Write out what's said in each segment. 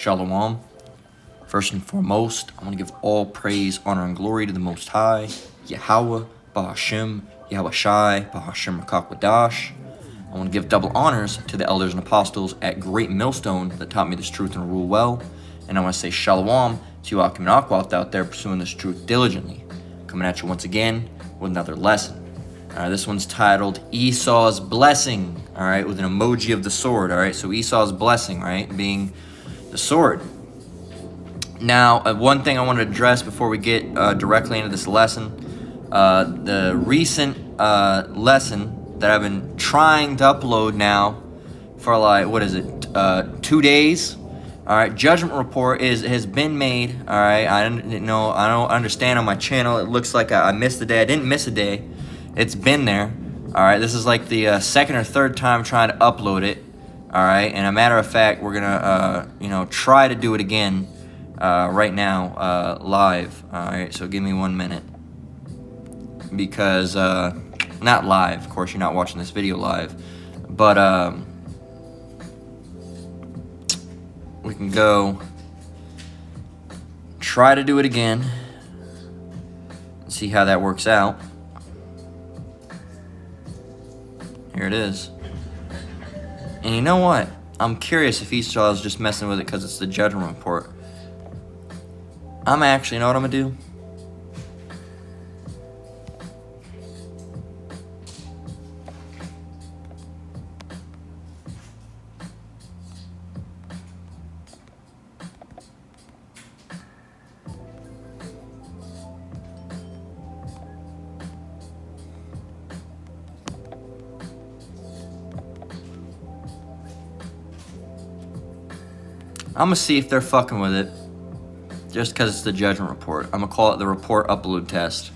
Shalom. First and foremost, I want to give all praise, honor, and glory to the Most High, Yahweh, Bahashem, Yahweh Shai, Bahashem Rakakwadash. I want to give double honors to the elders and apostles at Great Millstone that taught me this truth and rule well. And I want to say shalom to you Akim and Akwalt out there pursuing this truth diligently. Coming at you once again with another lesson. This one's titled Esau's Blessing, all right, with an emoji of the sword, all right? So Esau's blessing, right, being the sword. Now, one thing I want to address before we get directly into this lesson, the recent lesson that I've been trying to upload now for like, 2 days, all right? Judgment report has been made, all right? I don't understand on my channel. It looks like I missed a day. I didn't miss a day. It's been there, all right? This is like the second or third time trying to upload it, all right? And a matter of fact, we're gonna, try to do it again right now, live, all right? So give me 1 minute, because not live, of course. You're not watching this video live, but we can go try to do it again and see how that works out. Here it is. And you know what? I'm curious if Esau is just messing with it because it's the judgment report. I'm actually, you know what I'm going to do? I'm going to see if they're fucking with it. Just because it's the judgment report. I'm going to call it the report upload test.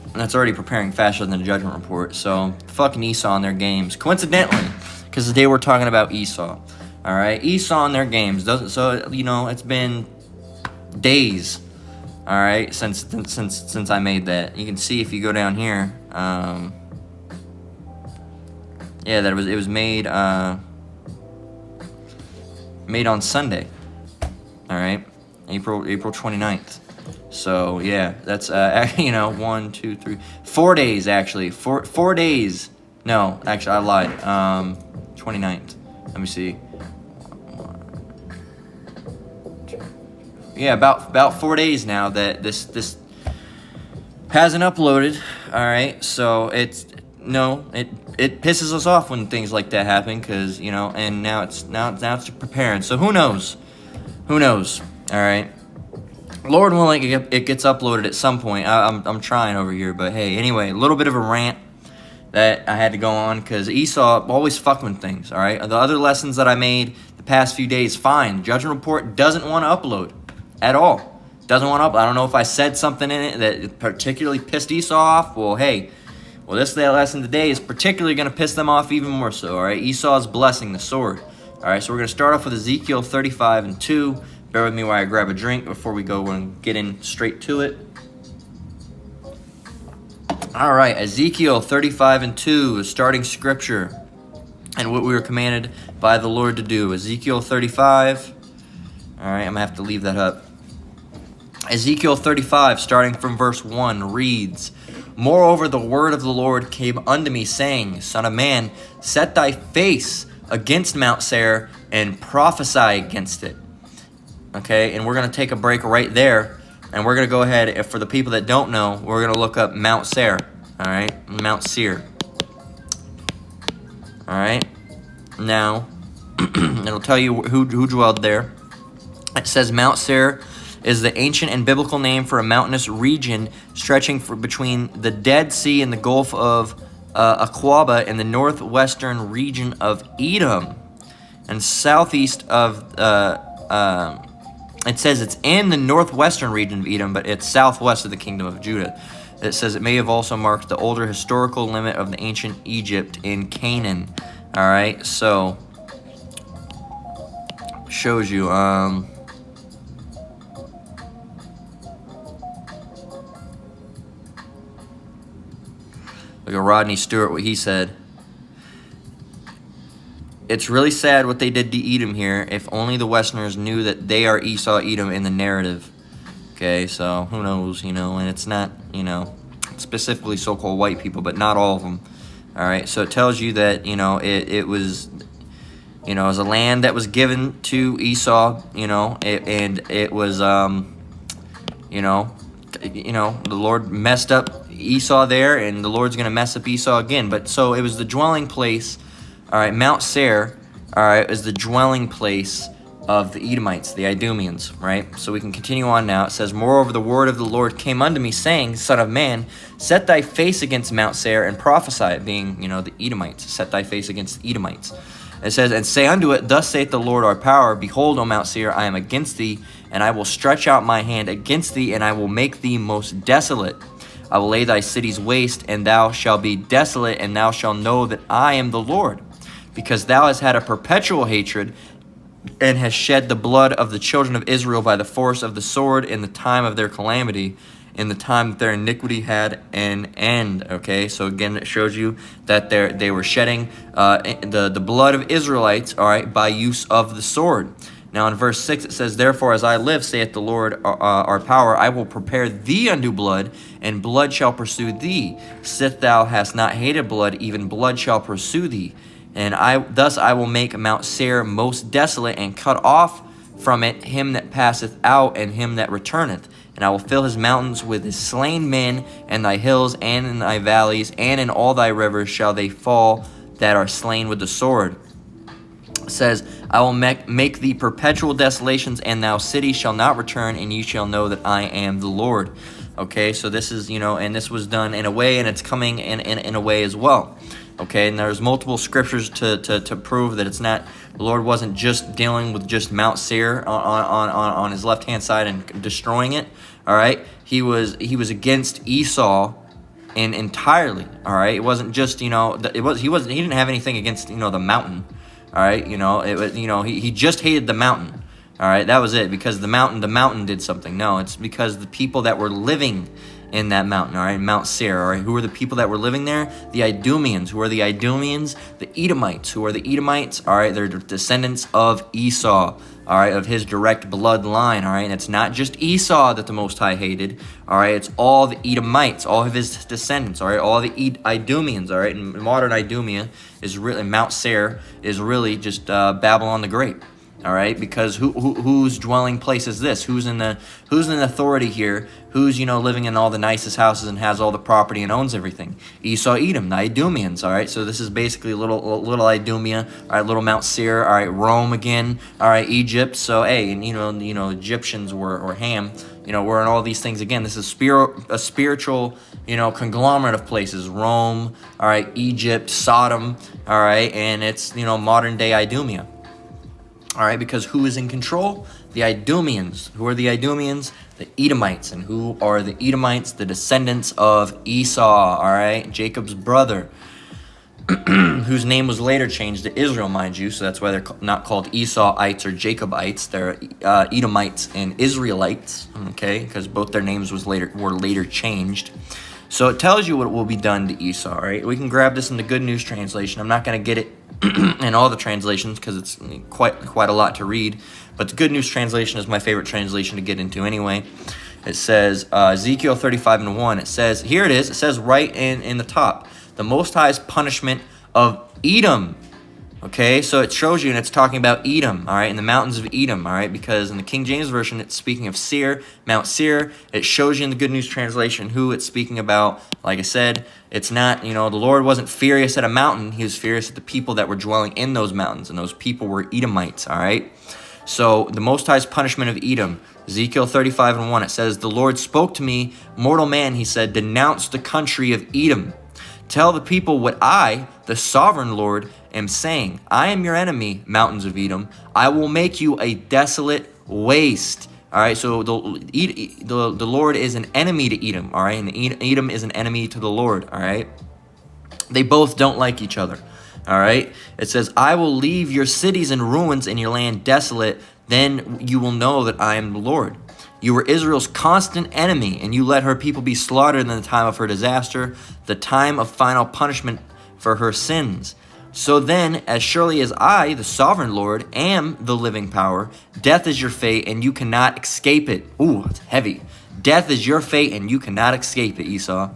And that's already preparing faster than the judgment report. So, fucking Esau and their games. Coincidentally, because today we're talking about Esau. Alright? Esau and their games. It's been days. Alright? Since I made that. You can see if you go down here. That it was made... made on Sunday, all right, April 29th. So yeah, that's 1, 2, 3, 4 days actually. Four days. No, actually I lied. 29th. Let me see. Yeah, about 4 days now that this hasn't uploaded. All right, so it pisses us off when things like that happen, because and now it's preparing. So who knows? All right, Lord willing, it gets uploaded at some point. I'm trying over here, but hey, anyway, a little bit of a rant that I had to go on because Esau always fucking things. All right, the other lessons that I made the past few days, fine. Judgment report doesn't want to upload at all. Doesn't want to upload. I don't know if I said something in it that particularly pissed Esau off. Well, hey. Well, this lesson today is particularly going to piss them off even more so, all right? Esau's blessing, the sword. All right, so we're going to start off with Ezekiel 35:2. Bear with me while I grab a drink before we go and get in straight to it. All right, Ezekiel 35:2, starting scripture, and what we were commanded by the Lord to do. Ezekiel 35. All right, I'm going to have to leave that up. Ezekiel 35, starting from verse 1, reads, Moreover, the word of the Lord came unto me, saying, Son of man, set thy face against Mount Seir and prophesy against it. Okay, and we're going to take a break right there, and we're going to go ahead, if for the people that don't know, we're going to look up Mount Seir, all right, Mount Seir. All right, now, it'll tell you who dwelled there. It says Mount Seir is the ancient and biblical name for a mountainous region stretching between the Dead Sea and the Gulf of Aqaba in the northwestern region of Edom and southeast of, it says it's in the northwestern region of Edom, but it's southwest of the kingdom of Judah. It says it may have also marked the older historical limit of the ancient Egypt in Canaan. All right, so shows you, look at Rodney Stewart, what he said. it's really sad what they did to Edom here. If only the Westerners knew that they are Esau, Edom in the narrative. Okay, so who knows, and it's not, specifically so-called white people, but not all of them. All right, so it tells you that, it was, it was a land that was given to Esau, and it was, the Lord messed up Esau there, and the Lord's going to mess up Esau again. But so it was the dwelling place, all right, Mount Seir, all right, is the dwelling place of the Edomites, the Idumeans, right? So we can continue on now. It says, moreover, the word of the Lord came unto me, saying, Son of man, set thy face against Mount Seir and prophesy, being, the Edomites. Set thy face against the Edomites. It says, and say unto it, Thus saith the Lord our power, Behold, O Mount Seir, I am against thee, and I will stretch out my hand against thee, and I will make thee most desolate. I will lay thy cities waste, and thou shalt be desolate, and thou shalt know that I am the Lord. Because thou hast had a perpetual hatred, and hast shed the blood of the children of Israel by the force of the sword in the time of their calamity, in the time that their iniquity had an end. Okay, so again, it shows you that they were shedding the blood of Israelites, all right, by use of the sword. Now in verse 6 it says, Therefore as I live, saith the Lord our power, I will prepare thee unto blood, and blood shall pursue thee. Sith thou hast not hated blood, even blood shall pursue thee. And thus I will make Mount Seir most desolate, and cut off from it him that passeth out, and him that returneth. And I will fill his mountains with his slain men, and thy hills, and in thy valleys, and in all thy rivers shall they fall that are slain with the sword. It says, I will make thee perpetual desolations, and thou city shall not return, and ye shall know that I am the Lord. Okay, so this is, and this was done in a way, and it's coming in a way as well. Okay, and there's multiple scriptures to prove that it's not, the Lord wasn't just dealing with just Mount Seir on his left-hand side and destroying it. All right, he was against Esau entirely. All right, it wasn't just, he didn't have anything against, the mountain. All right, it was, he just hated the mountain. All right, that was it, because the mountain did something. No, it's because the people that were living in that mountain, all right, Mount Seir, all right, who were the people that were living there? The Idumeans. Who are the Idumeans? The Edomites. Who are the Edomites? All right, they're descendants of Esau, all right, of his direct bloodline, all right, and it's not just Esau that the Most High hated, all right, it's all the Edomites, all of his descendants, all right, all the Idumeans, all right, and modern Idumea is really, Mount Seir is really just Babylon the Great. All right, because whose dwelling place is this? Who's in authority here? Who's living in all the nicest houses and has all the property and owns everything? Esau, Edom, the Idumeans. All right, so this is basically little Idumea. All right, little Mount Seir. All right, Rome again. All right, Egypt. So hey, and Egyptians or Ham. We're in all these things again. This is a spiritual conglomerate of places. Rome. All right, Egypt, Sodom. All right, and it's modern day Idumea. All right, because who is in control? The Idumeans. Who are the Idumeans? The Edomites. And who are the Edomites? The descendants of Esau, all right? Jacob's brother, whose name was later changed to Israel, mind you. So that's why they're not called Esauites or Jacobites. They're Edomites and Israelites, okay? Because both their names were later changed. So it tells you what will be done to Esau, right? We can grab this in the Good News Translation. I'm not going to get it in all the translations because it's quite a lot to read. But the Good News Translation is my favorite translation to get into anyway. It says, Ezekiel 35:1, it says, here it is, it says right in the top, the Most High's punishment of Edom. Okay, so it shows you, and it's talking about Edom, all right, in the mountains of Edom, all right, because in the King James Version, it's speaking of Seir, Mount Seir. It shows you in the Good News Translation who it's speaking about. Like I said, it's not, the Lord wasn't furious at a mountain. He was furious at the people that were dwelling in those mountains, and those people were Edomites, all right? So the Most High's punishment of Edom, Ezekiel 35:1, it says, the Lord spoke to me, mortal man, he said, denounce the country of Edom. Tell the people what I, the sovereign Lord, am saying. I am your enemy, mountains of Edom. I will make you a desolate waste. All right, so the Lord is an enemy to Edom, all right? And Edom is an enemy to the Lord, all right? They both don't like each other, all right? It says, I will leave your cities in ruins and your land desolate. Then you will know that I am the Lord. You were Israel's constant enemy, and you let her people be slaughtered in the time of her disaster, the time of final punishment for her sins. So then, as surely as I, the sovereign Lord, am the living power, death is your fate and you cannot escape it. Ooh, it's heavy. Death is your fate and you cannot escape it, Esau.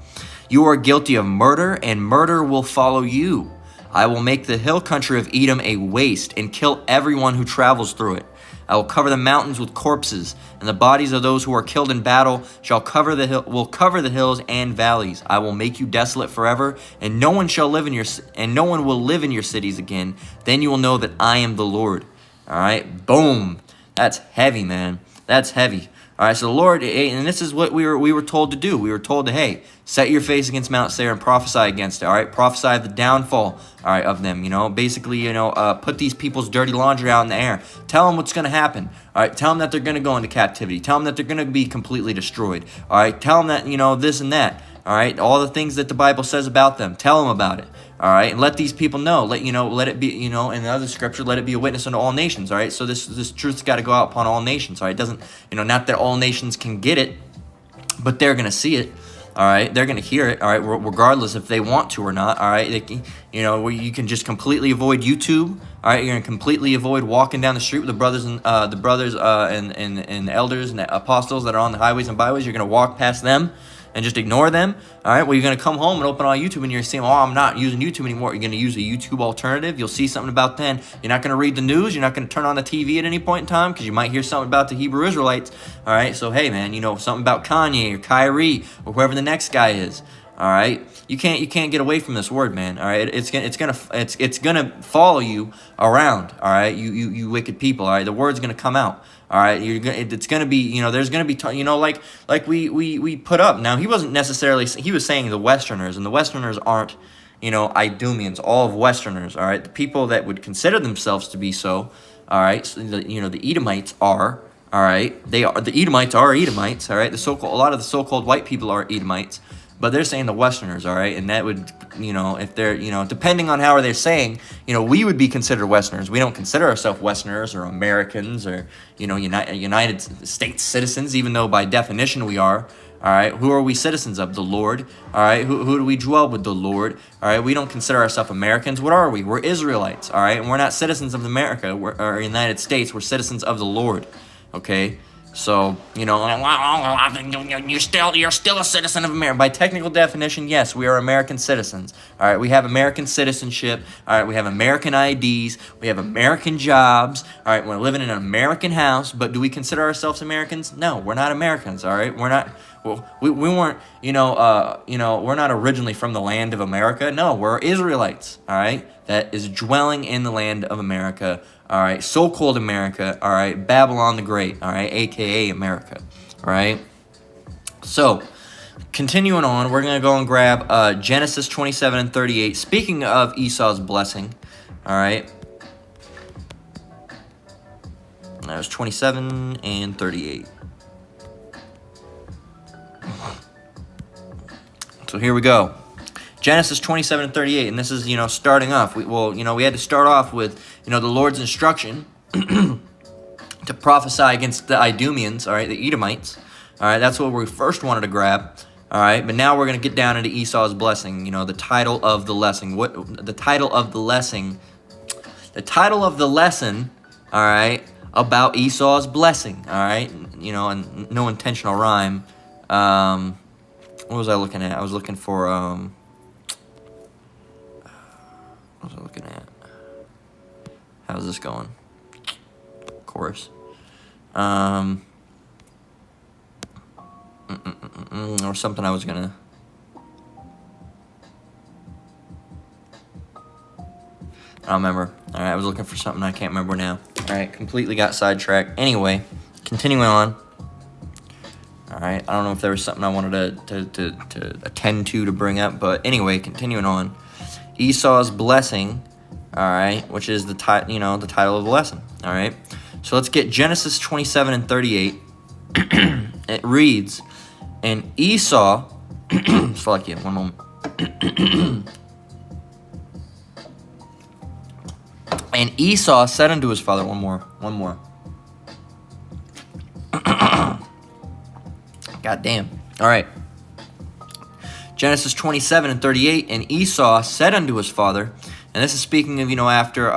You are guilty of murder, and murder will follow you. I will make the hill country of Edom a waste and kill everyone who travels through it. I will cover the mountains with corpses, and the bodies of those who are killed in battle will cover the hills and valleys. I will make you desolate forever, and no one will live in your cities again. Then you will know that I am the Lord. All right, boom. That's heavy, man. That's heavy. All right, so the Lord, and this is what we were told to do. We were told to, hey, set your face against Mount Seir and prophesy against it. All right, prophesy of the downfall, all right, of them. Basically, put these people's dirty laundry out in the air. Tell them what's going to happen. All right, tell them that they're going to go into captivity. Tell them that they're going to be completely destroyed. All right, tell them that this and that. All right, all the things that the Bible says about them. Tell them about it. All right, and let these people know. Let it be, in the other scripture, let it be a witness unto all nations. All right, so this truth's got to go out upon all nations. All right, it doesn't, not that all nations can get it, but they're gonna see it. All right, they're gonna hear it. All right, regardless if they want to or not. All right, where you can just completely avoid YouTube. All right, you're gonna completely avoid walking down the street with the brothers and and elders and apostles that are on the highways and byways. You're gonna walk past them and just ignore them. All right, well, you're going to come home and open on YouTube and you're saying, I'm not using YouTube anymore. You're going to use a YouTube alternative. You'll see something about then. You're not going to read the news. You're not going to turn on the TV at any point in time because you might hear something about the Hebrew Israelites. All right, so hey, man, something about Kanye or Kyrie or whoever the next guy is. All right, you can't get away from this word, man. All right, it's gonna follow you around. All right, you wicked people. All right, the word's gonna come out. All right, it's gonna be, there's gonna be, like we put up. Now he wasn't necessarily, he was saying the Westerners, and the Westerners aren't, Idumeans, all of Westerners. All right, the people that would consider themselves to be so. All right, so the Edomites are. All right, the Edomites are Edomites. All right, a lot of the so-called white people are Edomites. But they're saying the Westerners, all right? And that would, if they're, depending on how they're saying, we would be considered Westerners. We don't consider ourselves Westerners or Americans or, United States citizens, even though by definition we are, all right? Who are we citizens of? The Lord, all right? Who do we dwell with? The Lord, all right? We don't consider ourselves Americans. What are we? We're Israelites, all right? And we're not citizens of America or United States. We're citizens of the Lord, okay? So, you're still a citizen of America. By technical definition, yes, we are American citizens. All right, we have American citizenship. All right, we have American IDs. We have American jobs. All right, we're living in an American house. But do we consider ourselves Americans? No, we're not Americans. All right, we're not. Well, we weren't. We're not originally from the land of America. No, we're Israelites. All right, that is dwelling in the land of America. All right, so-called America, all right, Babylon the Great, all right, a.k.a. America, all right? So, continuing on, we're going to go and grab Genesis 27 and 38. Speaking of Esau's blessing, all right, that was 27 and 38. So here we go. Genesis 27 and 38, and this is, starting off. We had to start off with, the Lord's instruction to prophesy against the Idumeans, all right, the Edomites. All right, that's what we first wanted to grab. All right, but now we're going to get down into Esau's blessing, the title of the lesson. The title of the lesson, all right, about Esau's blessing, all right? And no intentional rhyme. What was I looking at? I was looking for, what was I looking at? How's this going? Chorus. Or something I was gonna. I don't remember. All right, I was looking for something I can't remember now. All right, completely got sidetracked. Anyway, continuing on. All right, I don't know if there was something I wanted to attend to bring up, but anyway, continuing on. Esau's blessing, all right, which is the title of the lesson, all right. So let's get Genesis 27 and 38. It reads, and Esau, fuck you, one moment. And Esau said unto his father, one more. God damn. All right. Genesis 27 and 38, and Esau said unto his father, And this is speaking of, after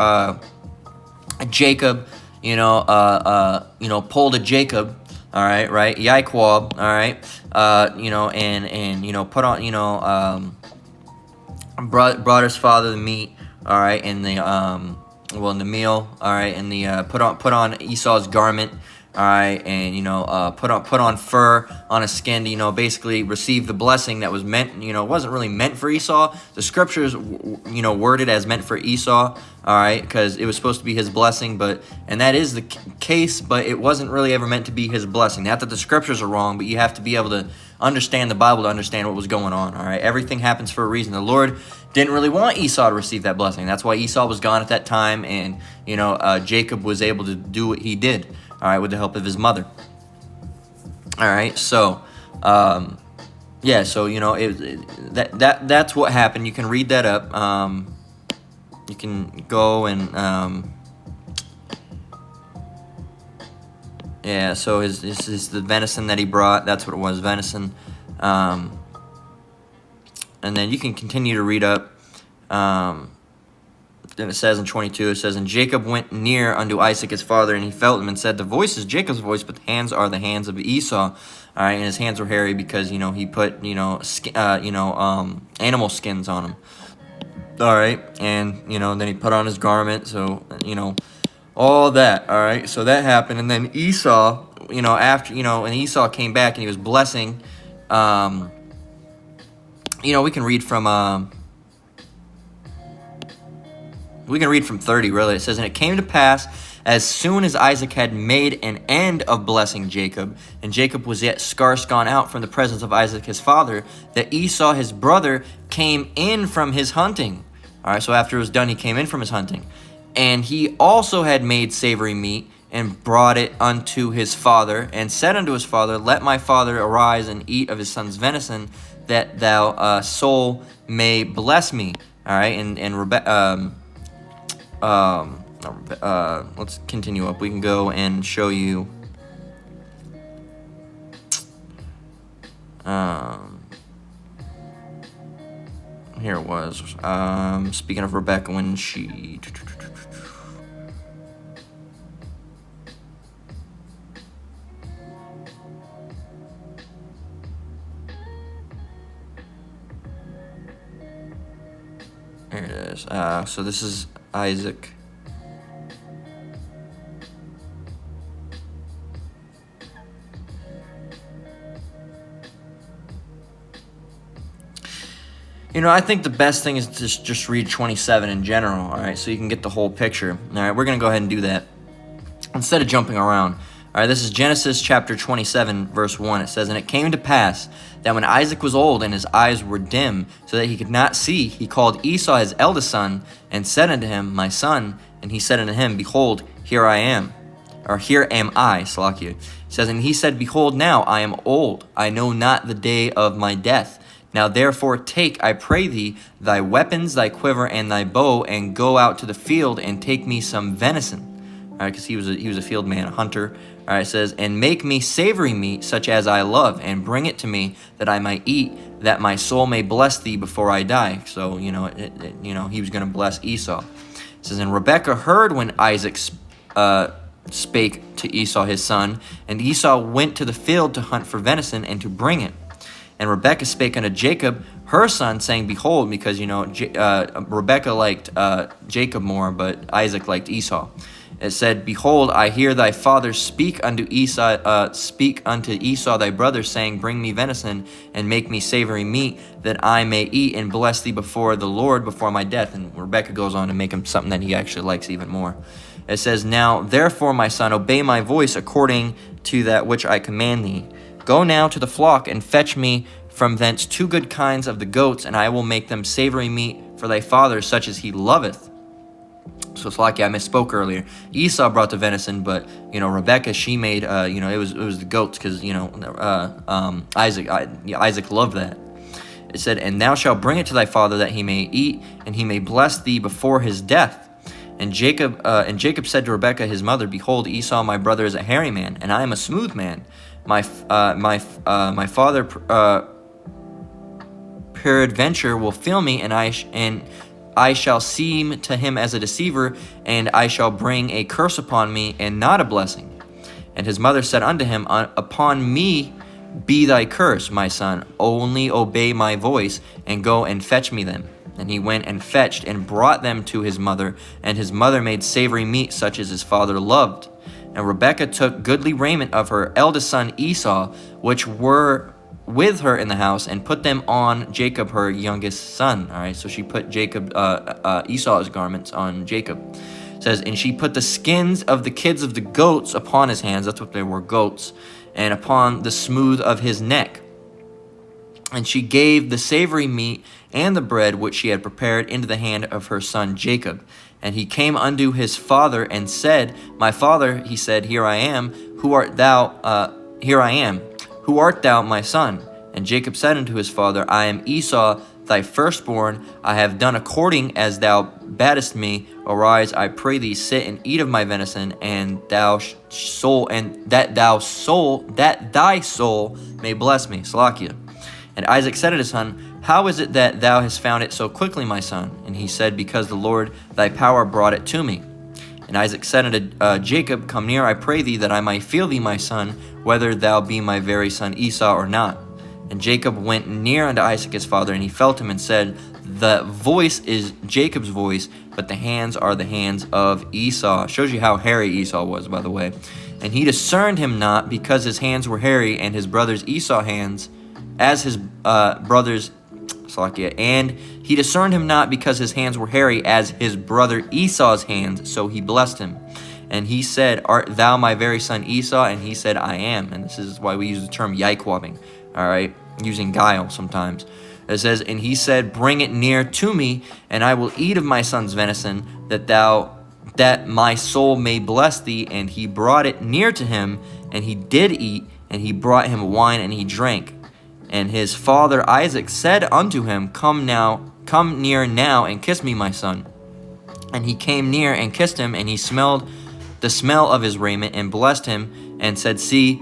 Jacob, pulled a Jacob, all right, right, Yiquab, all right, and put on, brought his father the meat, all right, and in the meal, all right, and the put on Esau's garment, all right, and put on fur on his skin to basically receive the blessing that was meant. It wasn't really meant for Esau. The scriptures worded as meant for Esau, all right, because it was supposed to be his blessing, and that is the case, but it wasn't really ever meant to be his blessing. Not that the scriptures are wrong, but you have to be able to understand the Bible to understand what was going on, all right. Everything happens for a reason. The Lord didn't really want Esau to receive that blessing. That's why Esau was gone at that time, and Jacob was able to do what he did, all right, with the help of his mother. All right, so that's what happened. You can read that up. You can go and so this is the venison that he brought. That's what it was, venison. And then you can continue to read up. Then it says in 22, it says, "And Jacob went near unto Isaac his father, and he felt him, and said, The voice is Jacob's voice, but the hands are the hands of Esau. All right, and his hands were hairy because he put animal skins on him. All right, and then he put on his garment. So all that. All right, so that happened, and then Esau, after and Esau came back and he was blessing. We can read from. We can read from 30, really. It says, "And it came to pass, as soon as Isaac had made an end of blessing Jacob, and Jacob was yet scarce gone out from the presence of Isaac his father, that Esau his brother came in from his hunting." All right, so after it was done, he came in from his hunting. "And he also had made savory meat, and brought it unto his father, and said unto his father, Let my father arise and eat of his son's venison, that thou soul may bless me." All right, let's continue up. We can go and show you. Here it was. Speaking of Rebecca, when she. Here it is. So this is Isaac. I think the best thing is to just read 27 in general, all right, so you can get the whole picture. All right, we're going to go ahead and do that instead of jumping around. All right, this is Genesis chapter 27, verse 1. It says, "And it came to pass that when Isaac was old and his eyes were dim, so that he could not see, he called Esau his eldest son, and said unto him, My son. And he said unto him, Behold, here am I, Salakia. It says, "And he said, Behold, now I am old, I know not the day of my death. Now therefore take, I pray thee, thy weapons, thy quiver, and thy bow, and go out to the field, and take me some venison." All right, because he was a field man, a hunter. All right, it says, "And make me savory meat, such as I love, and bring it to me, that I might eat, that my soul may bless thee before I die." So he was going to bless Esau. It says, "And Rebekah heard when Isaac spake to Esau his son, and Esau went to the field to hunt for venison, and to bring it. And Rebekah spake unto Jacob, her son, saying, Behold," because, Rebekah liked Jacob more, but Isaac liked Esau. It said, "Behold, I hear thy father speak unto Esau thy brother, saying, Bring me venison, and make me savory meat, that I may eat and bless thee before the Lord before my death." And Rebekah goes on to make him something that he actually likes even more. It says, "Now therefore, my son, obey my voice according to that which I command thee. Go now to the flock, and fetch me from thence 2 good kinds of the goats, and I will make them savory meat for thy father, such as he loveth." So it's like I misspoke earlier. Esau brought the venison, but Rebekah, she made it was the goats, because Isaac loved that. It said, "And thou shalt bring it to thy father, that he may eat, and he may bless thee before his death." And Jacob said to Rebekah his mother, "Behold, Esau my brother is a hairy man, and I am a smooth man. My peradventure will feel me, and I shall seem to him as a deceiver, and I shall bring a curse upon me, and not a blessing. And his mother said unto him, Upon me be thy curse, my son. Only obey my voice, and go and fetch me them. And he went and fetched, and brought them to his mother. And his mother made savory meat, such as his father loved. And Rebekah took goodly raiment of her eldest son Esau, which were with her in the house, and put them on Jacob, her youngest son. All right, so she put Esau's garments on Jacob. It says, and she put the skins of the kids of the goats upon his hands. That's what they were, goats. And upon the smooth of his neck. And she gave the savory meat and the bread which she had prepared into the hand of her son Jacob. And he came unto his father and said, My father, he said, Here I am. Who art thou? Here I am. Who art thou, my son? And Jacob said unto his father, I am Esau, thy firstborn. I have done according as thou badest me. Arise, I pray thee, sit and eat of my venison, and that thy soul may bless me. Salakia. And Isaac said unto his son, How is it that thou hast found it so quickly, my son? And he said, Because the Lord thy power brought it to me. And Isaac said unto Jacob, Come near, I pray thee, that I might feel thee, my son, whether thou be my very son Esau or not. And Jacob went near unto Isaac his father, and he felt him, and said, The voice is Jacob's voice, but the hands are the hands of Esau. Shows you how hairy Esau was, by the way. And he discerned him not, because his hands were hairy, and his brother's Esau hands, as his brother's, and he discerned him not, because his hands were hairy, as his brother Esau's hands. So he blessed him. And he said, Art thou my very son Esau? And he said, I am. And this is why we use the term yikwabbing, all right, using guile sometimes. It says, and he said, Bring it near to me, and I will eat of my son's venison, that my soul may bless thee. And he brought it near to him, and he did eat, and he brought him wine, and he drank. And his father Isaac said unto him, Come near now, and kiss me, my son. And he came near and kissed him, and he smelled the smell of his raiment, and blessed him, and said, See,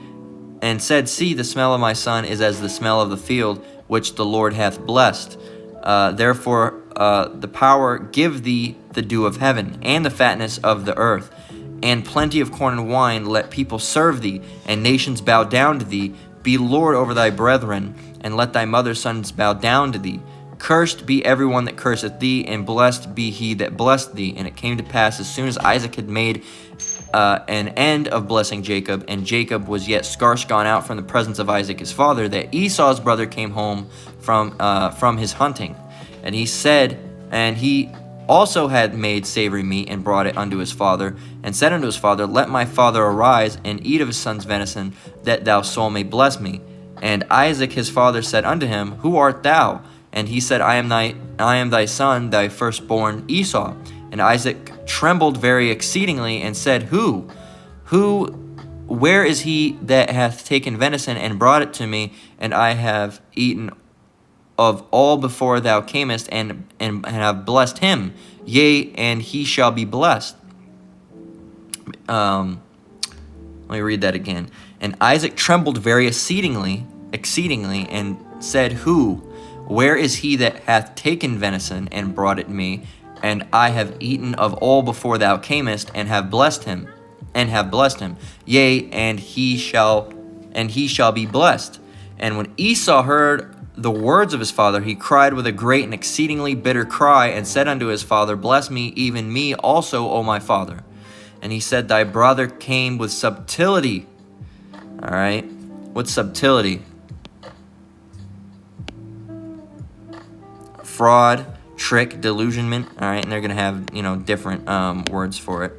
the smell of my son is as the smell of the field, which the Lord hath blessed. Therefore the power give thee the dew of heaven, and the fatness of the earth, and plenty of corn and wine. Let people serve thee, and nations bow down to thee. Be Lord over thy brethren, and let thy mother's sons bow down to thee. Cursed be everyone that curseth thee, and blessed be he that blessed thee. And it came to pass, as soon as Isaac had made an end of blessing Jacob, and Jacob was yet scarce gone out from the presence of Isaac his father, that Esau's brother came home from his hunting. And he said, and he also had made savory meat, and brought it unto his father, and said unto his father, Let my father arise, and eat of his son's venison, that thou soul may bless me. And Isaac his father said unto him, Who art thou? And he said, I am thy son, thy firstborn Esau. And Isaac trembled very exceedingly, and said, Where is he that hath taken venison, and brought it to me? And I have eaten of all before thou camest, and have blessed him. Yea, and he shall be blessed. Let me read that again. And Isaac trembled very exceedingly, and said, Where is he that hath taken venison, and brought it me? And I have eaten of all before thou camest, and have blessed him. Yea, and he shall be blessed. And when Esau heard the words of his father, he cried with a great and exceedingly bitter cry, and said unto his father, Bless me, even me also, O my father. And he said, Thy brother came with subtlety. All right, with subtlety. Fraud, trick, delusionment. All right, and they're going to have, different words for it.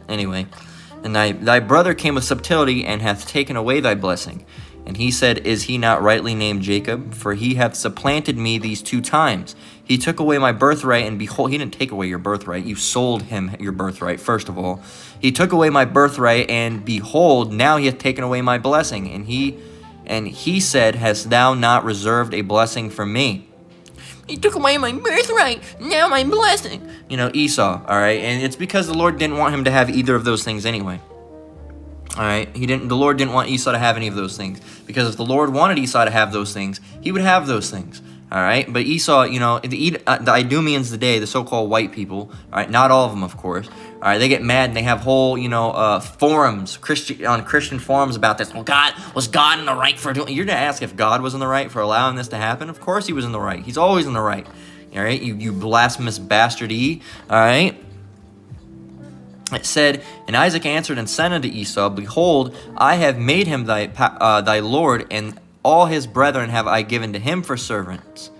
Anyway, and thy brother came with subtlety, and hath taken away thy blessing. And he said, Is he not rightly named Jacob? For he hath supplanted me these 2 times. He took away my birthright, and behold, he didn't take away your birthright. You sold him your birthright, first of all. He took away my birthright, and behold, now he hath taken away my blessing. And he said, Hast thou not reserved a blessing for me? He took away my birthright. Now my blessing. You know, Esau, all right? And it's because the Lord didn't want him to have either of those things anyway. All right, the Lord didn't want Esau to have any of those things, because if the Lord wanted Esau to have those things, he would have those things. All right, but Esau, you know, the Idumeans today, the so-called white people, all right, not all of them, of course. All right, they get mad and they have whole, you know, forums, Christian forums about this. Well, was God in the right for doing? You're gonna ask if God was in the right for allowing this to happen? Of course, he was in the right. He's always in the right. All right, you blasphemous bastard. All right. It said, and Isaac answered and said unto Esau, Behold, I have made him thy lord, and all his brethren have I given to him for servants.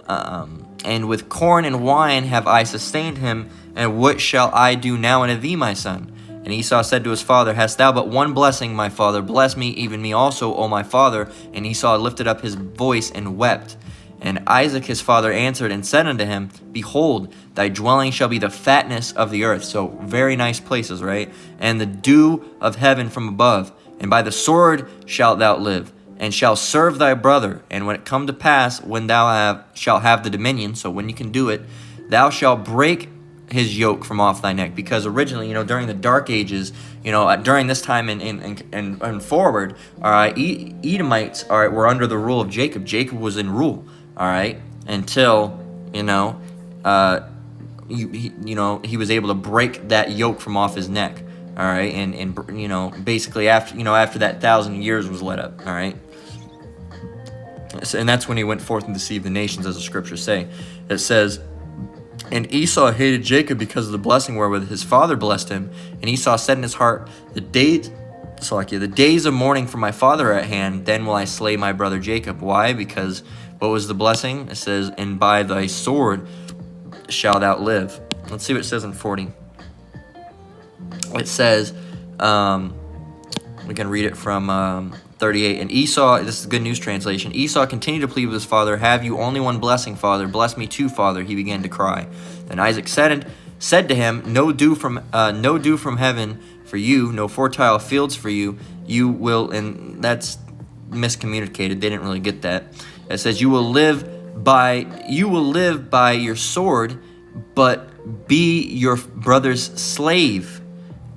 And with corn and wine have I sustained him, and what shall I do now unto thee, my son? And Esau said to his father, Hast thou but one blessing, my father? Bless me, even me also, O my father. And Esau lifted up his voice and wept. And Isaac his father answered and said unto him, Behold, thy dwelling shall be the fatness of the earth. So very nice places, right? And the dew of heaven from above. And by the sword shalt thou live, and shall serve thy brother. And when it come to pass, when thou shalt have the dominion, so when you can do it, thou shalt break his yoke from off thy neck. Because originally, you know, during the Dark Ages, you know, during this time and forward, all right, Edomites, all right, were under the rule of Jacob. Jacob was in rule. All right, until, you know, he was able to break that yoke from off his neck. All right, and you know, basically after that 1,000 years was let up. All right, and that's when he went forth and deceived the nations, as the scriptures say. It says, and Esau hated Jacob because of the blessing wherewith his father blessed him. And Esau said in his heart, the days of mourning for my father are at hand. Then will I slay my brother Jacob. Why? Because what was the blessing? It says, and by thy sword shalt thou live. Let's see what it says in 40. It says, we can read it from 38. And Esau, this is the Good News Translation, Esau continued to plead with his father, Have you only one blessing, father? Bless me too, father. He began to cry. Then Isaac said to him, No dew from heaven for you, no fertile fields for you. You will, and that's miscommunicated. They didn't really get that. It says, you will live by your sword, but be your brother's slave.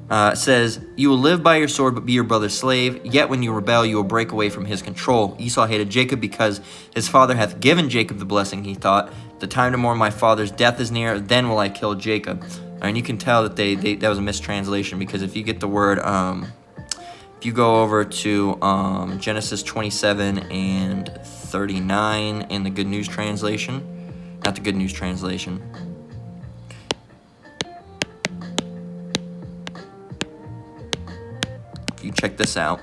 It says, you will live by your sword, but be your brother's slave. Yet when you rebel, you will break away from his control. Esau hated Jacob because his father hath given Jacob the blessing. He thought, the time to mourn my father's death is near. Then will I kill Jacob. And you can tell that that was a mistranslation, because if you get the word, if you go over to Genesis 27 and 39 in the Good News Translation, not the Good News Translation. You check this out.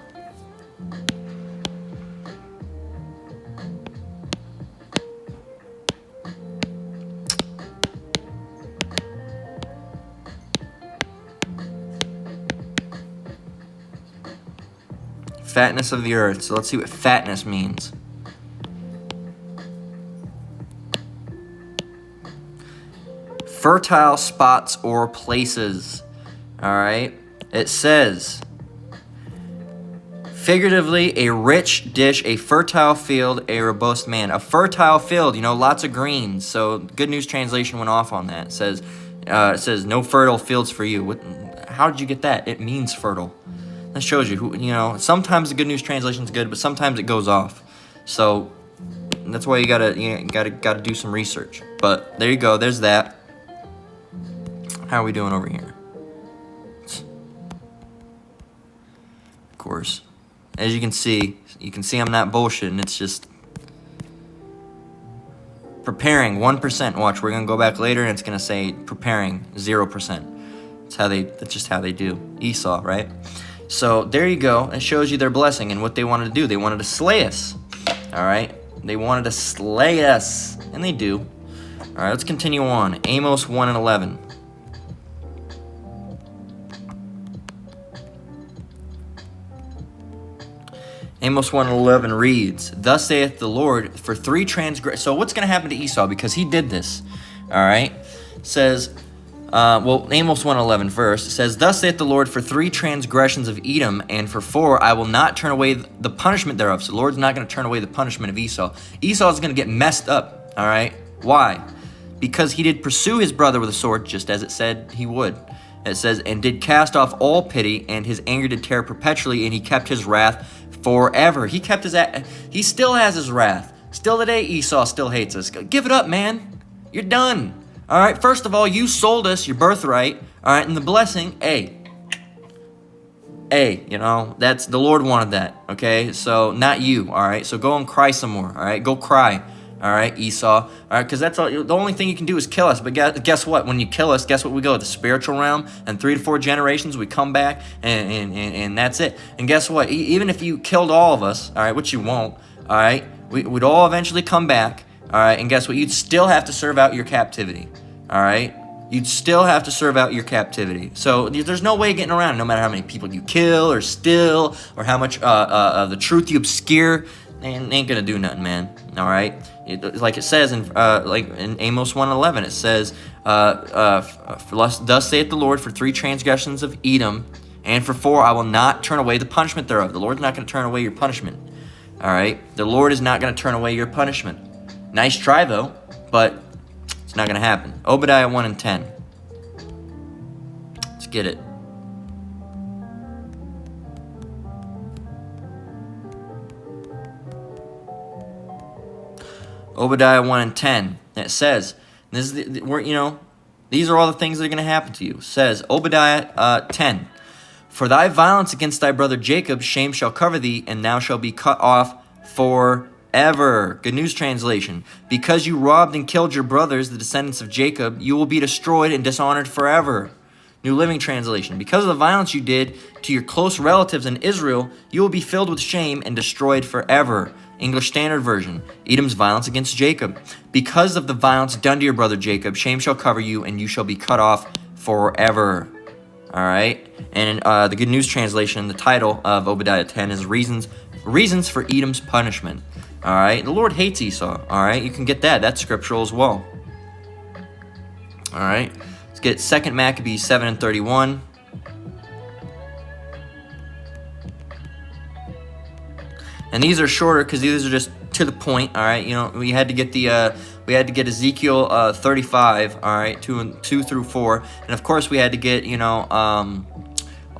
Fatness of the earth. So let's see what fatness means. Fertile spots or places. All right. It says, figuratively, a rich dish, a fertile field, a robust man. A fertile field, you know, lots of greens. So Good News Translation went off on that. It says no fertile fields for you. How did you get that? It means fertile. That shows you who, you know, sometimes the Good News Translation is good, but sometimes it goes off. So that's why you gotta do some research. But there you go. There's that. How are we doing over here? Of course, as you can see I'm not bullshitting. It's just preparing 1%. Watch, we're gonna go back later and it's gonna say preparing 0%. That's just how they do. Esau, right? So there you go. It shows you their blessing and what they wanted to do. They wanted to slay us. All right. They wanted to slay us, and they do. All right. Let's continue on. Amos 1 and 11. Amos 1 and 11 reads, Thus saith the Lord, for 3 transgressions. So what's going to happen to Esau? Because he did this. All right. It says, Amos 1:11 first. It says, Thus saith the Lord, for 3 transgressions of Edom, and for 4 I will not turn away the punishment thereof. So the Lord's not going to turn away the punishment of Esau. Esau is going to get messed up, all right? Why? Because he did pursue his brother with a sword, just as it said he would. It says, and did cast off all pity, and his anger did tear perpetually, and he kept his wrath forever. He still has his wrath. Still today, Esau still hates us. Give it up, man. You're done. All right, first of all, you sold us your birthright. All right, and the blessing, hey, you know, that's the Lord wanted that, okay? So not you, all right? So go and cry some more, all right? Go cry, all right, Esau, all right? Because that's all. The only thing you can do is kill us. But guess what? When you kill us, guess what? We go to the spiritual realm, and 3 to 4 generations, we come back, and that's it. And guess what? Even if you killed all of us, all right, which you won't, all right, we'd all eventually come back, all right? And guess what? You'd still have to serve out your captivity, all right? You'd still have to serve out your captivity. So there's no way of getting around it, no matter how many people you kill or steal or how much the truth you obscure. Ain't gonna do nothing, man. All right, like it says in Amos 1:11, it says, "Thus saith the Lord, for 3 transgressions of Edom, and for 4 I will not turn away the punishment thereof." The Lord's not gonna turn away your punishment. All right, the Lord is not gonna turn away your punishment. Nice try though, but it's not going to happen. Obadiah 1 and 10. Let's get it. Obadiah 1 and 10. It says, this is these are all the things that are going to happen to you. It says, Obadiah 10. For thy violence against thy brother Jacob, shame shall cover thee, and thou shalt be cut off forever. Good News Translation. Because you robbed and killed your brothers, the descendants of Jacob, you will be destroyed and dishonored forever. New Living Translation. Because of the violence you did to your close relatives in Israel, you will be filled with shame and destroyed forever. English Standard Version. Edom's violence against Jacob. Because of the violence done to your brother Jacob, shame shall cover you, and you shall be cut off forever. All right. And the Good News Translation, the title of Obadiah 10 is Reasons for Edom's Punishment. All right. The Lord hates Esau. All right. You can get that. That's scriptural as well. All right. Let's get 2 Maccabees 7 and 31. And these are shorter because these are just to the point. All right. You know, we had to get Ezekiel 35. All right. 2 through 4. And of course we had to get,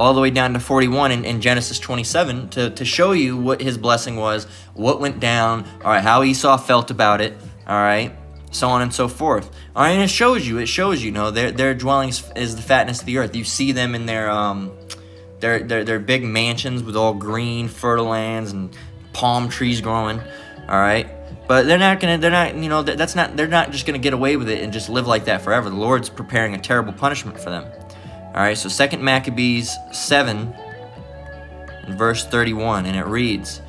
all the way down to 41 in Genesis 27 to show you what his blessing was, what went down, all right, how Esau felt about it, all right, so on and so forth. All right, and it shows you, their dwelling is the fatness of the earth. You see them in their big mansions with all green, fertile lands and palm trees growing, all right. But they're not just gonna get away with it and just live like that forever. The Lord's preparing a terrible punishment for them. All right, so 2 Maccabees 7, and verse 31, and it reads,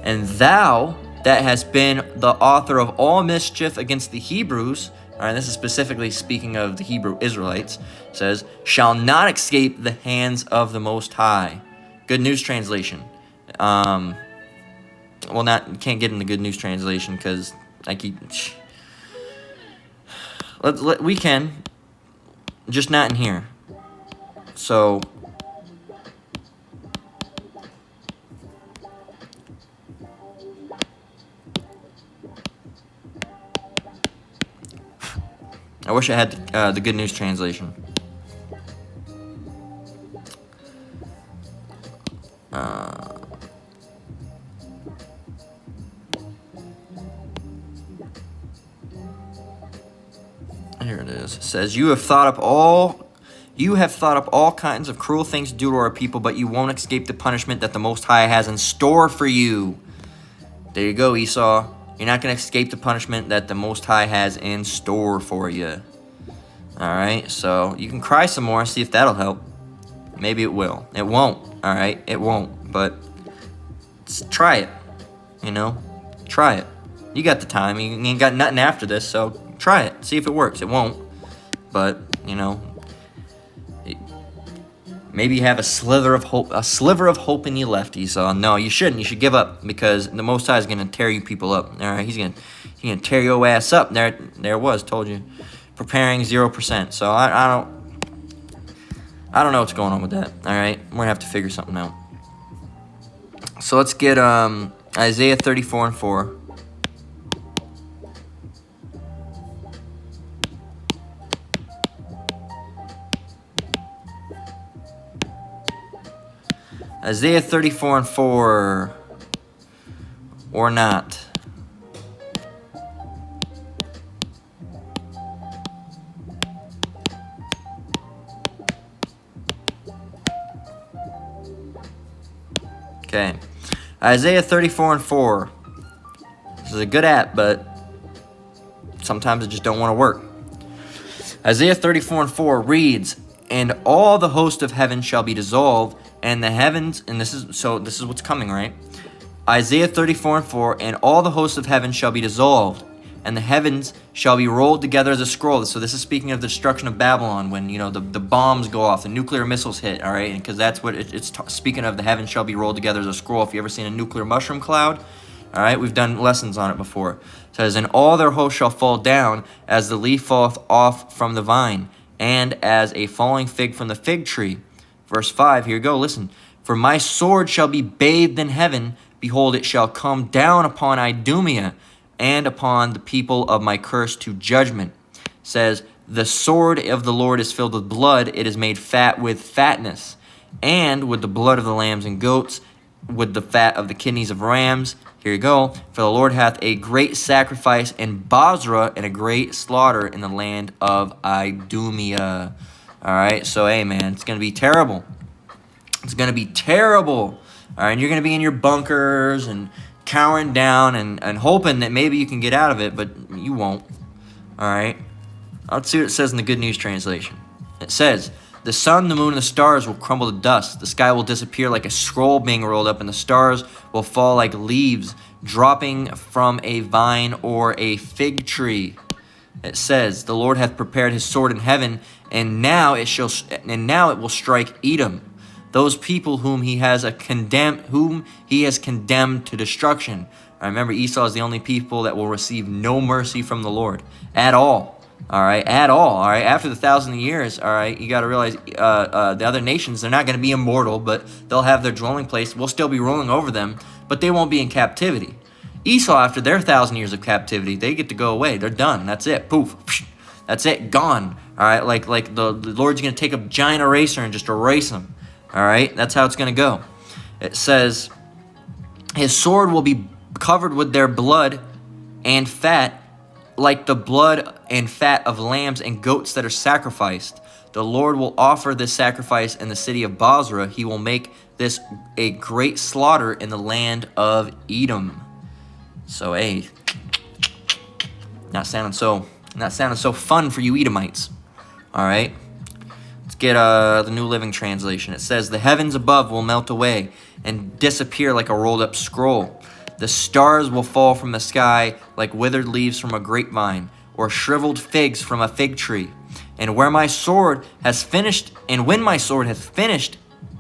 "And thou that hast been the author of all mischief against the Hebrews," all right, this is specifically speaking of the Hebrew Israelites, says, "shall not escape the hands of the Most High." Good News Translation. You can't get in the Good News Translation because we can, just not in here. So, I wish I had the Good News Translation. Here it is. It says, You have thought up all kinds of cruel things to do to our people, but you won't escape the punishment that the Most High has in store for you. There you go, Esau. You're not going to escape the punishment that the Most High has in store for you. All right, so you can cry some more, see if that'll help. Maybe it will. It won't, all right? It won't, but try it, Try it. You got the time. You ain't got nothing after this, so try it. See if it works. It won't, but, maybe you have a sliver of hope in you left, Esau. No, you shouldn't. You should give up because the Most High is going to tear you people up. All right, he's going to tear your ass up. There it was. Told you. Preparing 0%. So I don't know what's going on with that. All right, we're gonna have to figure something out. So let's get Isaiah 34 and 4. Isaiah 34:4. Or not. Okay. Isaiah 34:4. This is a good app, but sometimes it just don't want to work. Isaiah 34:4 reads, "And all the host of heaven shall be dissolved, and the heavens," and this is what's coming, right? Isaiah 34:4, "And all the hosts of heaven shall be dissolved, and the heavens shall be rolled together as a scroll." So this is speaking of the destruction of Babylon, when the bombs go off, the nuclear missiles hit, all right? Because that's what it's speaking of. The heavens shall be rolled together as a scroll. If you ever seen a nuclear mushroom cloud, all right, we've done lessons on it before. It says, "And all their hosts shall fall down as the leaf falleth off from the vine, and as a falling fig from the fig tree." Verse 5, here you go, listen. "For my sword shall be bathed in heaven. Behold, it shall come down upon Idumea and upon the people of my curse to judgment." It says, "The sword of the Lord is filled with blood. It is made fat with fatness, and with the blood of the lambs and goats, with the fat of the kidneys of rams." Here you go. "For the Lord hath a great sacrifice in Bozrah, and a great slaughter in the land of Idumea." All right, so hey, man, it's going to be terrible. It's going to be terrible. All right, and you're going to be in your bunkers and cowering down and hoping that maybe you can get out of it, but you won't. All right, let's see what it says in the Good News Translation. It says, "The sun, the moon, and the stars will crumble to dust. The sky will disappear like a scroll being rolled up, and the stars will fall like leaves dropping from a vine or a fig tree." It says, "The Lord hath prepared his sword in heaven, and now it will strike Edom, those people whom he has condemned to destruction." I remember Esau is the only people that will receive no mercy from the Lord at all. All right, at all. All right, after the 1,000 years, all right, you got to realize the other nations, they're not going to be immortal, but they'll have their dwelling place. We'll still be ruling over them, but they won't be in captivity. Esau, after their 1,000 years of captivity, they get to go away. They're done. That's it. Poof. That's it. Gone. All right, like the Lord's going to take a giant eraser and just erase them. All right, that's how it's going to go. It says, "His sword will be covered with their blood and fat, like the blood and fat of lambs and goats that are sacrificed. The Lord will offer this sacrifice in the city of Bozrah. He will make this a great slaughter in the land of Edom." So, hey, not sounding so fun for you Edomites. All right. Let's get the New Living Translation. It says, "The heavens above will melt away and disappear like a rolled up scroll. The stars will fall from the sky like withered leaves from a grapevine, or shriveled figs from a fig tree. And when my sword has finished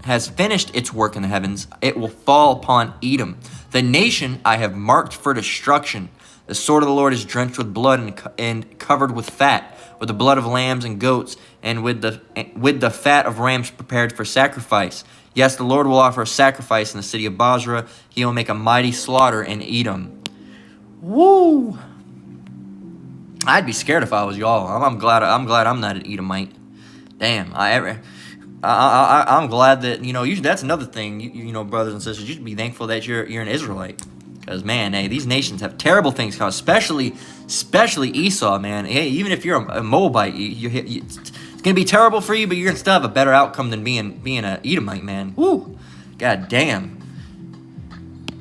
its work in the heavens, it will fall upon Edom, the nation I have marked for destruction. The sword of the Lord is drenched with blood and covered with fat, with the blood of lambs and goats, and with the fat of rams prepared for sacrifice. Yes, the Lord will offer a sacrifice in the city of Bozrah. He will make a mighty slaughter in Edom." Woo! I'd be scared if I was y'all. I'm glad I'm not an Edomite. Damn, I'm glad that usually that's another thing. You know, brothers and sisters, you should be thankful that you're an Israelite, because man, hey, these nations have terrible things coming, especially Esau, man. Hey, even if you're a Moabite, it's gonna be terrible for you, but you're gonna still have a better outcome than being an Edomite, man. Woo, god damn,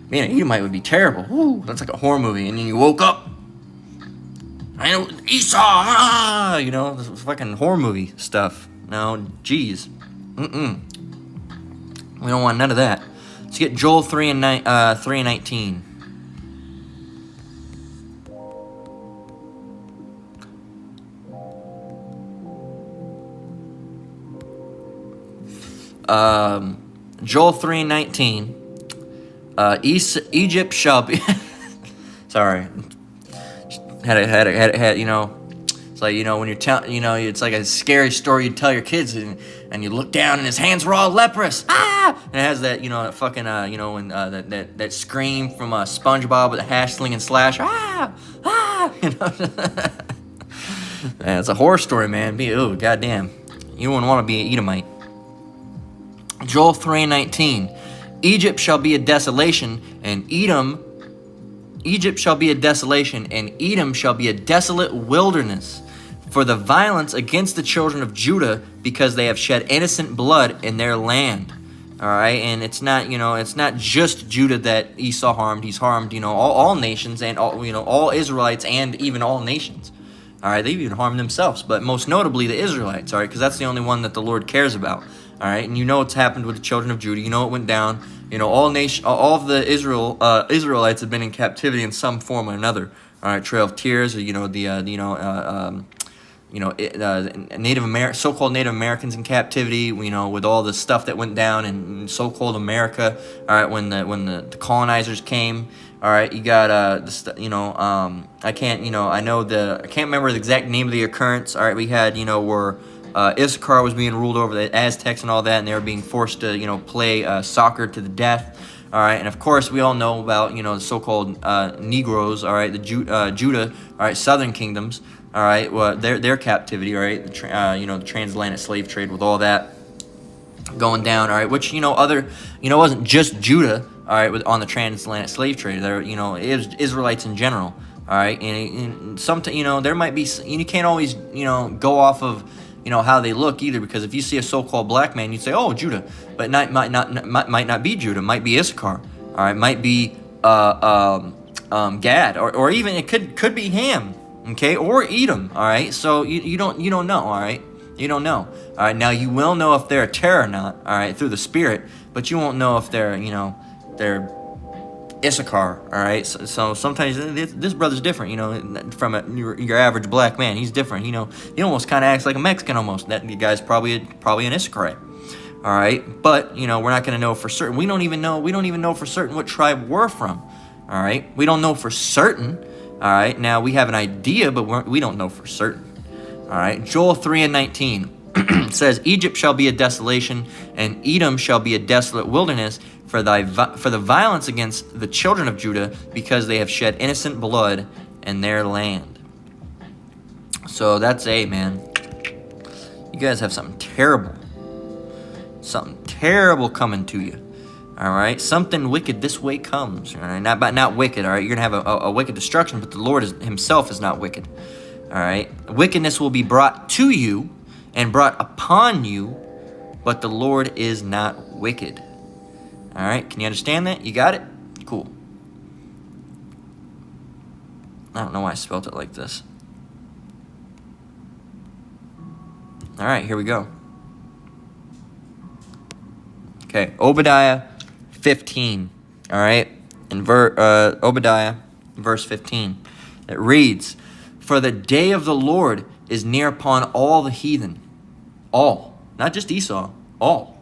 being an Edomite would be terrible. Woo, that's like a horror movie, and then you woke up, I know Esau, this fucking horror movie stuff. No, jeez. We don't want none of that. Let's get Joel 3:19. Joel 3:19. Egypt shall be. Sorry. Had It's like, when you're telling, it's like a scary story you tell your kids, and you look down and his hands were all leprous. Ah! And it has that, that fucking, when that scream from SpongeBob with the hash sling and slash. Ah! Ah! Man, it's a horror story, man. Oh, goddamn. You wouldn't want to be an Edomite. Joel 3:19. Egypt shall be a desolation, and Egypt shall be a desolation, and Edom shall be a desolate wilderness for the violence against the children of Judah, because they have shed innocent blood in their land. All right, and it's not, it's not just Judah that Esau harmed. He's harmed, all nations and all Israelites and even all nations. All right, they've even harmed themselves, but most notably the Israelites. All right, because that's the only one that the Lord cares about. All right, and what's happened with the children of Judah. It went down. All of the Israelites have been in captivity in some form or another. All right, Trail of Tears, or so-called Native Americans in captivity, with all the stuff that went down in so-called America. All right, when the colonizers came. All right, you got I can't remember the exact name of the occurrence. All right, we had where Issachar was being ruled over the Aztecs and all that, and they were being forced to play soccer to the death. All right, and of course we all know about the so-called Negroes. All right, the Judah. All right, southern kingdoms. All right, well their captivity. All right, the transatlantic slave trade with all that going down. All right, which wasn't just Judah. All right, on the transatlantic slave trade, there it was Israelites in general. All right, and sometimes there might be, you can't always go off of how they look either, because if you see a so-called black man, you'd say, oh, Judah, but might not be Judah, might be Issachar. All right, might be Gad, or even it could be Ham, okay, or Edom. All right, so you don't know. All right, you don't know. All right, now you will know if they're a terror or not. All right, through the Spirit, but you won't know if they're they're Issachar. All right, so sometimes this brother's different, from your average black man. He's different. He almost kind of acts like a Mexican almost. That guy's probably an Issacharite. All right, but we're not going to know for certain. We don't even know for certain what tribe we're from. All right, we don't know for certain. All right, now we have an idea, but we don't know for certain. All right, Joel 3:19 says, Egypt shall be a desolation, and Edom shall be a desolate wilderness for the violence against the children of Judah, because they have shed innocent blood in their land. So that's man. You guys have something terrible coming to you. All right, something wicked this way comes. All right, not wicked. All right, you're gonna have a wicked destruction, but the Lord Himself is not wicked. All right, wickedness will be brought to you and brought upon you, but the Lord is not wicked. All right, can you understand that? You got it? Cool. I don't know why I spelled it like this. All right, here we go. Okay, Obadiah 15. All right, in Obadiah, verse 15, it reads, "For the day of the Lord is near upon all the heathen." All, not just Esau, all.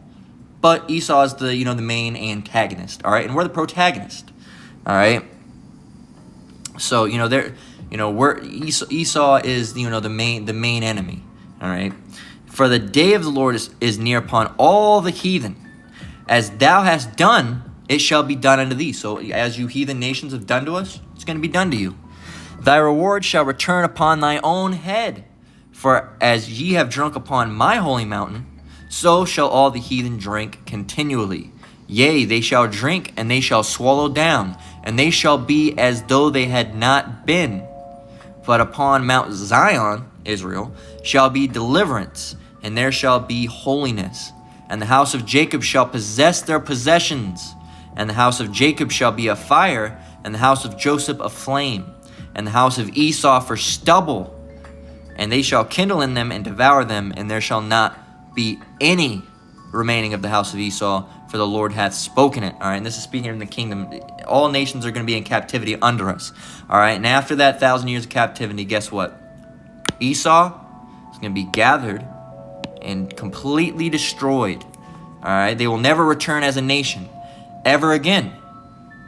But Esau is the main antagonist, all right, and we're the protagonist, all right. So Esau is the main enemy, all right. For the day of the Lord is near upon all the heathen. As thou hast done, it shall be done unto thee. So as you heathen nations have done to us, it's going to be done to you. Thy reward shall return upon thy own head. For as ye have drunk upon my holy mountain, so shall all the heathen drink continually. Yea, they shall drink, and they shall swallow down, and they shall be as though they had not been. But upon Mount Zion, Israel, shall be deliverance, and there shall be holiness. And the house of Jacob shall possess their possessions. And the house of Jacob shall be a fire, and the house of Joseph a flame, and the house of Esau for stubble. And they shall kindle in them and devour them, and there shall not be any remaining of the house of Esau, for the Lord hath spoken it. All right, and this is speaking of the kingdom. All nations are going to be in captivity under us. All right, and after that 1,000 years of captivity, guess what? Esau is going to be gathered and completely destroyed. All right, they will never return as a nation ever again.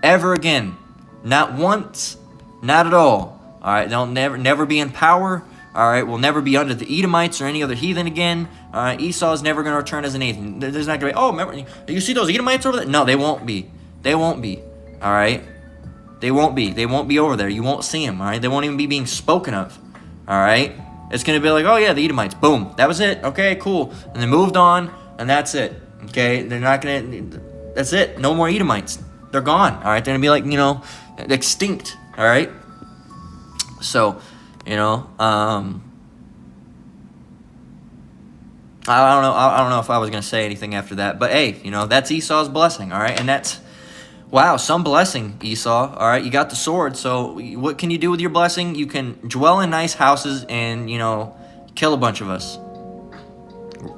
Ever again. Not once, not at all. All right, they'll never be in power. All right, we'll never be under the Edomites or any other heathen again. All right, Esau is never going to return as a nation. There's not going to be, oh, remember, you see those Edomites over there? No, they won't be. They won't be. All right, they won't be. They won't be over there. You won't see them. All right, they won't even be being spoken of. All right, it's going to be like, oh yeah, the Edomites. Boom, that was it. Okay, cool. And they moved on, and that's it. Okay, they're not going to, that's it. No more Edomites. They're gone, all right? They're going to be like, you know, extinct, all right? So, you know, I don't know if I was going to say anything after that. But, hey, you know, that's Esau's blessing, all right? And that's, wow, some blessing, Esau, all right? You got the sword, so what can you do with your blessing? You can dwell in nice houses and, you know, kill a bunch of us.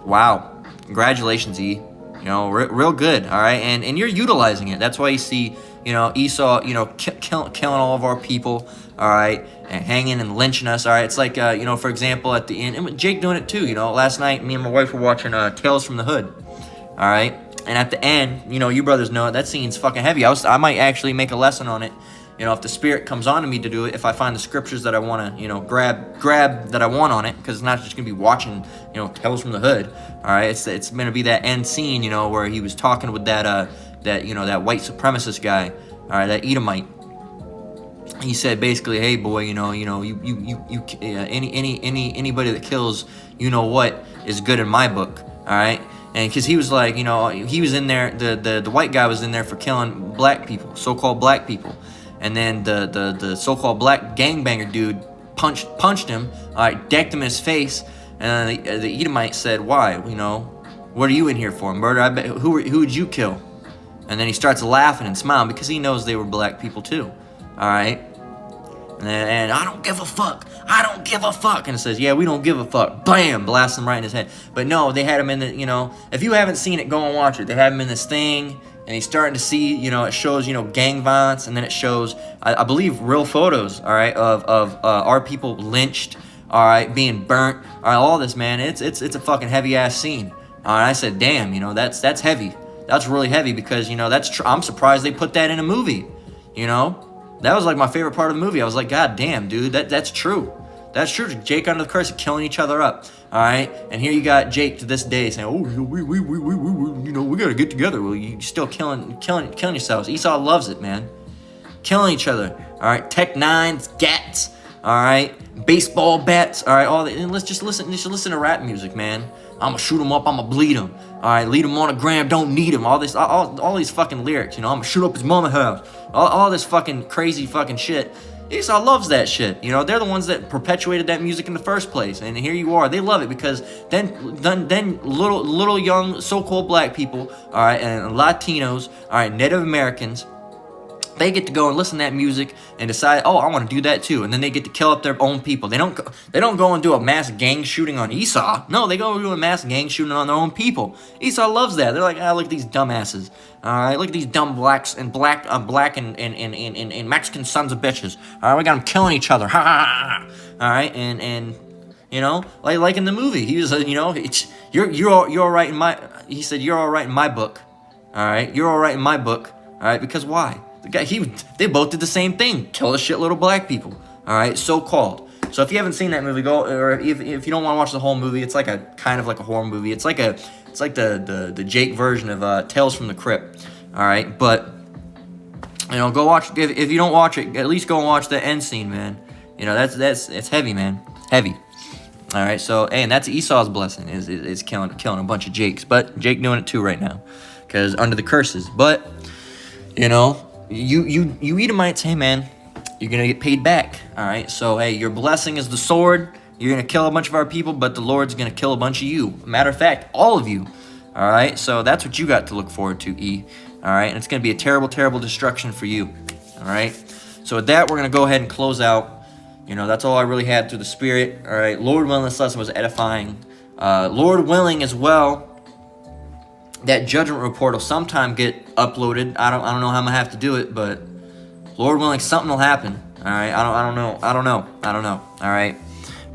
Wow. Congratulations, E. You know, real good, all right? And you're utilizing it. That's why you see, you know, Esau, you know, killing all of our people, all right, and hanging and lynching us, all right? It's like, you know, for example, at the end, and Jake doing it too, you know. Last night, me and my wife were watching Tales from the Hood, all right? And at the end, you know, you brothers know it, that scene's fucking heavy. I might actually make a lesson on it, you know, if the Spirit comes on to me to do it, if I find the scriptures that I want to, you know, grab that I want on it, because it's not just going to be watching, you know, Tales from the Hood, all right? It's going to be that end scene, you know, where he was talking with that you know, that white supremacist guy, all right, that Edomite. He said basically, hey boy, anybody that kills, you know what, is good in my book, all right? And because he was like, you know, he was in there, the white guy was in there for killing black people, so-called black people. And then the so-called black gangbanger dude punched him, all right, decked him in his face. And the Edomite said, why? You know, what are you in here for? Murder? I bet, who would you kill? And then he starts laughing and smiling because he knows they were black people too, all right? And I don't give a fuck. I don't give a fuck. And it says, yeah, we don't give a fuck. Blam! Blast him right in his head. But no, they had him in the, you know, if you haven't seen it, go and watch it. They had him in this thing, and he's starting to see, you know, it shows, you know, gang violence, and then it shows, I believe, real photos, all right, of our people lynched, all right, being burnt, all right, all this, man. It's a fucking heavy-ass scene. All right, I said, damn, you know, that's heavy. That's really heavy because, you know, I'm surprised they put that in a movie, you know? That was like my favorite part of the movie. I was like, God damn, dude, that's true. That's true. Jake under the curse, killing each other up. All right, and here you got Jake to this day saying, "Oh, we gotta get together." Well, you still killing yourselves. Esau loves it, man. Killing each other. All right, Tech Nines, Gats. All right, baseball bats. All right, all that. And let's just listen to rap music, man. I'ma shoot him up. I'ma bleed him. All right, lead him on a gram. Don't need him. All these fucking lyrics. You know, I'ma shoot up his mama house. All this fucking crazy fucking shit. Esau loves that shit. You know, they're the ones that perpetuated that music in the first place. And here you are. They love it because then little young so-called black people, all right, and Latinos, all right, Native Americans, they get to go and listen to that music and decide, oh, I want to do that too. And then they get to kill up their own people. They don't go and do a mass gang shooting on Esau. No, they go and do a mass gang shooting on their own people. Esau loves that. They're like, look at these dumbasses. All right, look at these dumb blacks and black and Mexican sons of bitches. All right, we got them killing each other. Ha ha ha. All right, and you know, like in the movie, he was, you know, you're all right in my. He said, you're all right in my book. All right, you're all right in my book. All right, because why? The guy, they both did the same thing. Killed a shitload of black people. All right, so-called. So if you haven't seen that movie, go, or if you don't want to watch the whole movie, it's like a kind of like a horror movie. It's like the Jake version of Tales from the Crypt. All right, but you know, go watch. If you don't watch it, at least go and watch the end scene, man. You know, it's heavy, man, heavy. All right, so and that's Esau's blessing is killing a bunch of Jakes, but Jake doing it too right now, because under the curses. But you know. You Edomites, hey man, you're gonna get paid back. All right, so hey, your blessing is the sword. You're gonna kill a bunch of our people, but the Lord's gonna kill a bunch of you. Matter of fact, all of you. All right, so that's what you got to look forward to, E. All right, and it's gonna be a terrible, terrible destruction for you. All right, so with that, we're gonna go ahead and close out. You know, that's all I really had through the Spirit. All right, Lord willing, this lesson was edifying. Lord willing as well. That judgment report will sometime get uploaded. I don't know how I'm gonna have to do it, but Lord willing, something will happen. All right, I don't know. All right,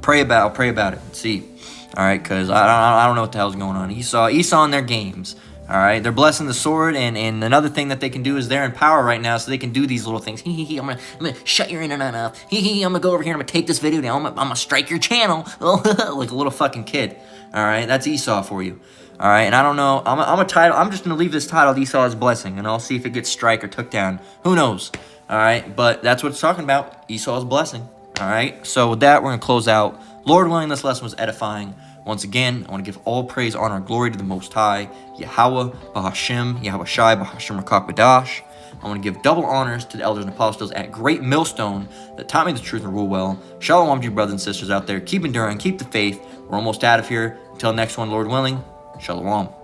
pray about it. See, all right, cause I don't know what the hell's going on. Esau in their games. All right, they're blessing the sword, and another thing that they can do is they're in power right now, so they can do these little things. I'm gonna shut your internet off. I'm gonna go over here. I'm gonna take this video down. I'm gonna strike your channel. Like a little fucking kid. All right, that's Esau for you. All right, and I don't know. I'm just gonna leave this title Esau's blessing, and I'll see if it gets strike or took down. Who knows? All right, but that's what it's talking about. Esau's blessing. All right. So with that, we're gonna close out. Lord willing, this lesson was edifying. Once again, I want to give all praise, honor, and glory to the Most High, Yahweh, Bahashem, Yahweh Shai, Bahashem Rakakbadash. I want to give double honors to the elders and apostles at Great Millstone that taught me the truth and rule well. Shalom to you brothers and sisters out there. Keep enduring, keep the faith. We're almost out of here. Until next one, Lord willing, Shalom.